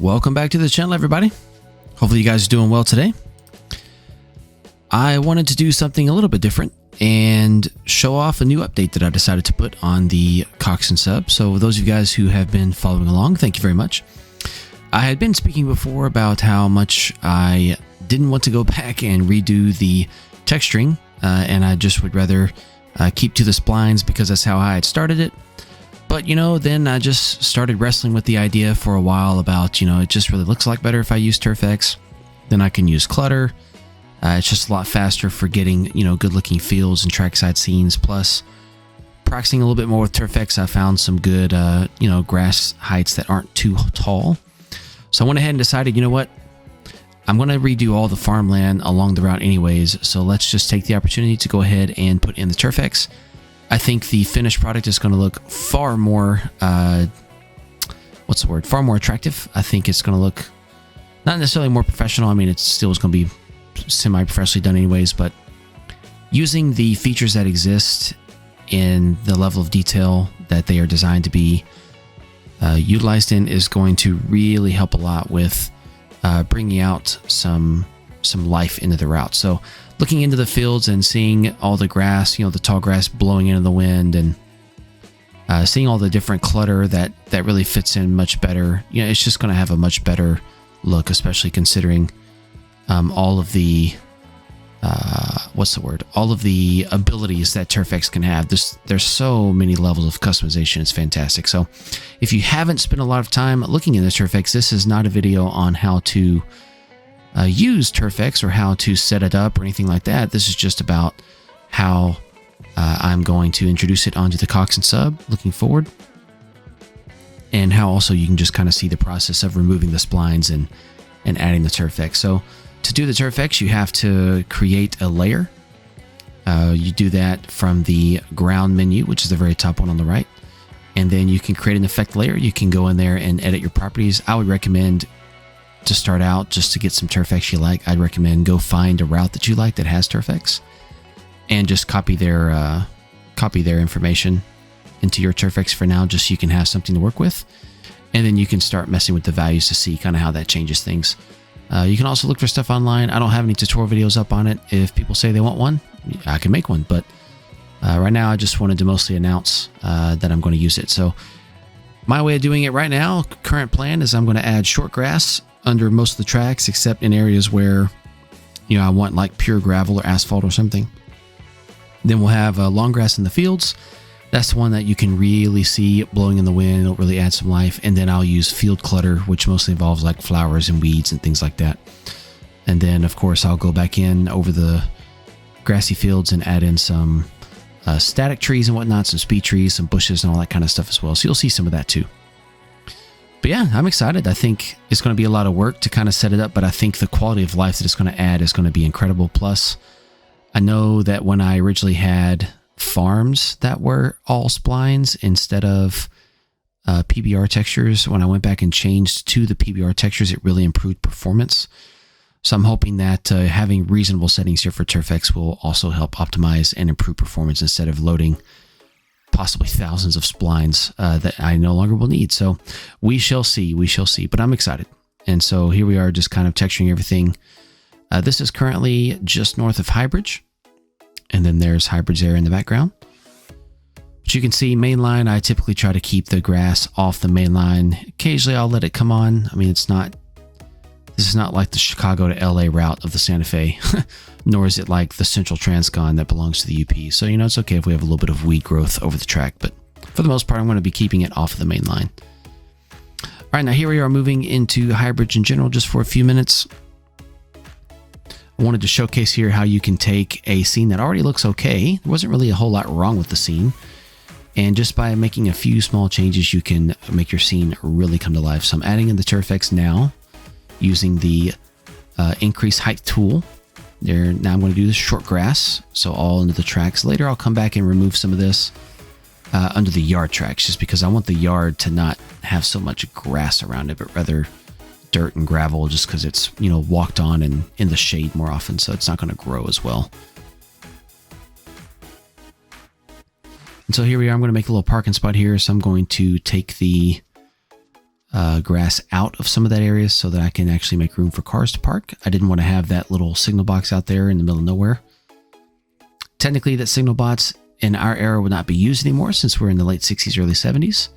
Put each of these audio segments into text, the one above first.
Welcome back to the channel, everybody. Hopefully you guys are doing well today. I wanted to do something a little bit different and show off a new update that I decided to put on the Coxton Sub. So those of you guys who have been following along, thank you very much. I had been speaking before about how much I didn't want to go back and redo the texturing, and I just would rather keep to the splines because that's how I had started it. But, you know, then I just started wrestling with the idea for a while about, you know, it just really looks like better if I use TurfX. Then I can use clutter. It's just a lot faster for getting, you know, good looking fields and trackside scenes. Plus, practicing a little bit more with TurfX, I found some good, you know, grass heights that aren't too tall. So I went ahead and decided, you know what? I'm going to redo all the farmland along the route anyways. So let's just take the opportunity to go ahead and put in the TurfX. I think the finished product is going to look far more, far more attractive. I think it's going to look not necessarily more professional. I mean, it still is going to be semi-professionally done anyways, but using the features that exist in the level of detail that they are designed to be utilized in is going to really help a lot with bringing out some life into the route. So looking into the fields and seeing all the grass, you know, the tall grass blowing into the wind, and seeing all the different clutter that really fits in much better. You know, it's just going to have a much better look, especially considering all of the all of the abilities that TurfX can have. There's so many levels of customization. It's fantastic. So if you haven't spent a lot of time looking into TurfX, this is not a video on how to use TurfX or how to set it up or anything like that. This is just about how I'm going to introduce it onto the Coxton Sub looking forward, and how also you can just kind of see the process of removing the splines and adding the TurfX. So to do the TurfX, you have to create a layer. You do that from the ground menu, which is the very top one on the right, and then you can create an effect layer. You can go in there and edit your properties. I would recommend, to start out, just to get some TurfX you like, I'd recommend go find a route that you like that has TurfX and just copy their information into your TurfX for now, just so you can have something to work with. And then you can start messing with the values to see kind of how that changes things. You can also look for stuff online. I don't have any tutorial videos up on it. If people say they want one, I can make one. But right now, I just wanted to mostly announce that I'm going to use it. So my way of doing it right now, current plan, is I'm going to add short grass under most of the tracks, except in areas where, you know, I want like pure gravel or asphalt or something. Then we'll have long grass in the fields. That's the one that you can really see blowing in the wind. It'll really add some life. And then I'll use field clutter, which mostly involves like flowers and weeds and things like that. And then, of course, I'll go back in over the grassy fields and add in some static trees and whatnot, some speed trees, some bushes and all that kind of stuff as well. So you'll see some of that too. But yeah, I'm excited. I think it's going to be a lot of work to kind of set it up, but I think the quality of life that it's going to add is going to be incredible. Plus, I know that when I originally had farms that were all splines instead of PBR textures, when I went back and changed to the PBR textures, it really improved performance. So I'm hoping that having reasonable settings here for TurfX will also help optimize and improve performance instead of loading possibly thousands of splines that I no longer will need. So we shall see, but I'm excited. And so here we are, just kind of texturing everything. This is currently just north of Highbridge, and then there's Highbridge there in the background. But you can see mainline, I typically try to keep the grass off the main line. Occasionally I'll let it come on. I mean, this is not like the Chicago to LA route of the Santa Fe, nor is it like the Central Transcon that belongs to the UP. So, you know, it's okay if we have a little bit of weed growth over the track, but for the most part, I'm going to be keeping it off of the main line. All right, now here we are moving into Highbridge in general just for a few minutes. I wanted to showcase here how you can take a scene that already looks okay. There wasn't really a whole lot wrong with the scene. And just by making a few small changes, you can make your scene really come to life. So I'm adding in the TurfX now, using the increase height tool there. Now I'm going to do the short grass, so all into the tracks. Later I'll come back and remove some of this under the yard tracks, just because I want the yard to not have so much grass around it, but rather dirt and gravel, just because it's, you know, walked on and in the shade more often, so it's not going to grow as well. And so here we are. I'm going to make a little parking spot here, so I'm going to take the grass out of some of that area so that I can actually make room for cars to park. I didn't want to have that little signal box out there in the middle of nowhere. Technically, that signal box in our era would not be used anymore since we're in the late 60s, early 70s.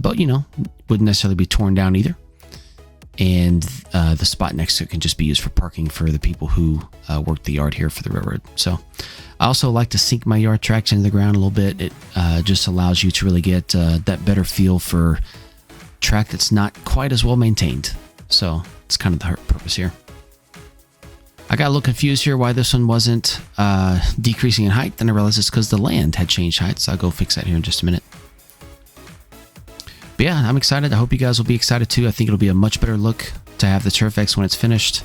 But, you know, wouldn't necessarily be torn down either. And the spot next to it can just be used for parking for the people who work the yard here for the railroad. So I also like to sink my yard tracks into the ground a little bit. It just allows you to really get that better feel for track that's not quite as well maintained. So it's kind of the purpose here. I got a little confused here why this one wasn't decreasing in height. Then I realized it's because the land had changed height. So I'll go fix that here in just a minute. But yeah, I'm excited. I hope you guys will be excited too. I think it'll be a much better look to have the TurfX when it's finished.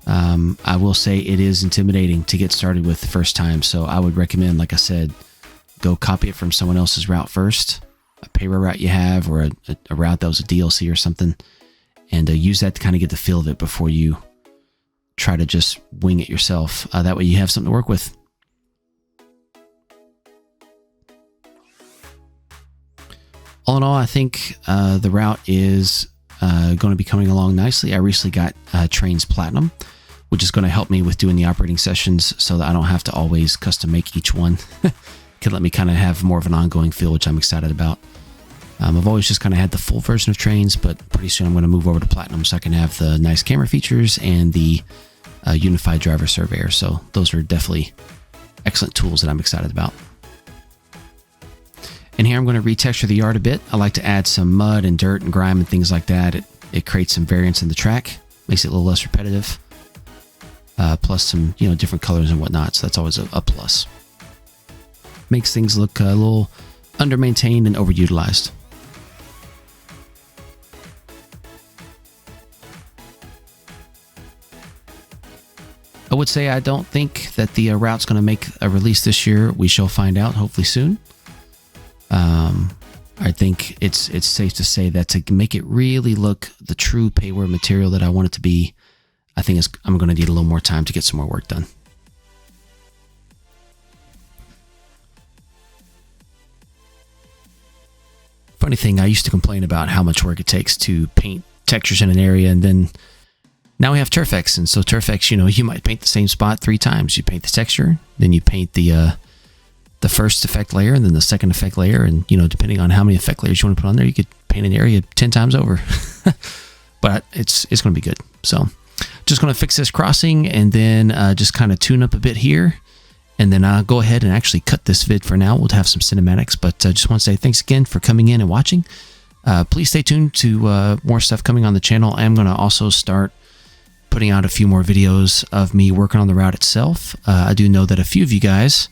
I will say it is intimidating to get started with the first time. So I would recommend, like I said, go copy it from someone else's route first. A payroll route you have, or a route that was a DLC or something. And use that to kind of get the feel of it before you try to just wing it yourself. That way you have something to work with. All in all, I think the route is going to be coming along nicely. I recently got Trainz Platinum, which is going to help me with doing the operating sessions so that I don't have to always custom make each one. Could let me kind of have more of an ongoing feel, which I'm excited about. I've always just kind of had the full version of Trainz, but pretty soon I'm going to move over to Platinum so I can have the nice camera features and the unified driver surveyor. So those are definitely excellent tools that I'm excited about. And here I'm going to retexture the yard a bit. I like to add some mud and dirt and grime and things like that. It creates some variance in the track, makes it a little less repetitive. Plus some, you know, different colors and whatnot. So that's always a plus. Makes things look a little under-maintained and overutilized. I would say I don't think that the route's going to make a release this year. We shall find out, hopefully soon. I think it's safe to say that to make it really look the true payware material that I want it to be, I think I'm going to need a little more time to get some more work done. Funny thing, I used to complain about how much work it takes to paint textures in an area, and then now we have TurfX, and so TurfX, you know, you might paint the same spot 3 times. You paint the texture, then you paint the first effect layer, and then the second effect layer, and, you know, depending on how many effect layers you want to put on there, you could paint an area 10 times over. But it's going to be good. So just going to fix this crossing, and then just kind of tune up a bit here. And then I'll go ahead and actually cut this vid for now. We'll have some cinematics, but I just want to say thanks again for coming in and watching. Please stay tuned to more stuff coming on the channel. I am going to also start putting out a few more videos of me working on the route itself. I do know that a few of you guys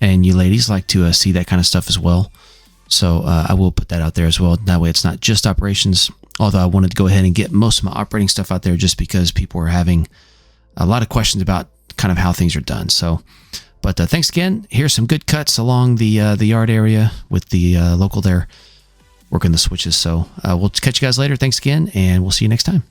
and you ladies like to see that kind of stuff as well. So I will put that out there as well. That way it's not just operations, although I wanted to go ahead and get most of my operating stuff out there just because people are having a lot of questions about kind of how things are done. So, but thanks again. Here's some good cuts along the yard area with the local there working the switches. So we'll catch you guys later. Thanks again, and we'll see you next time.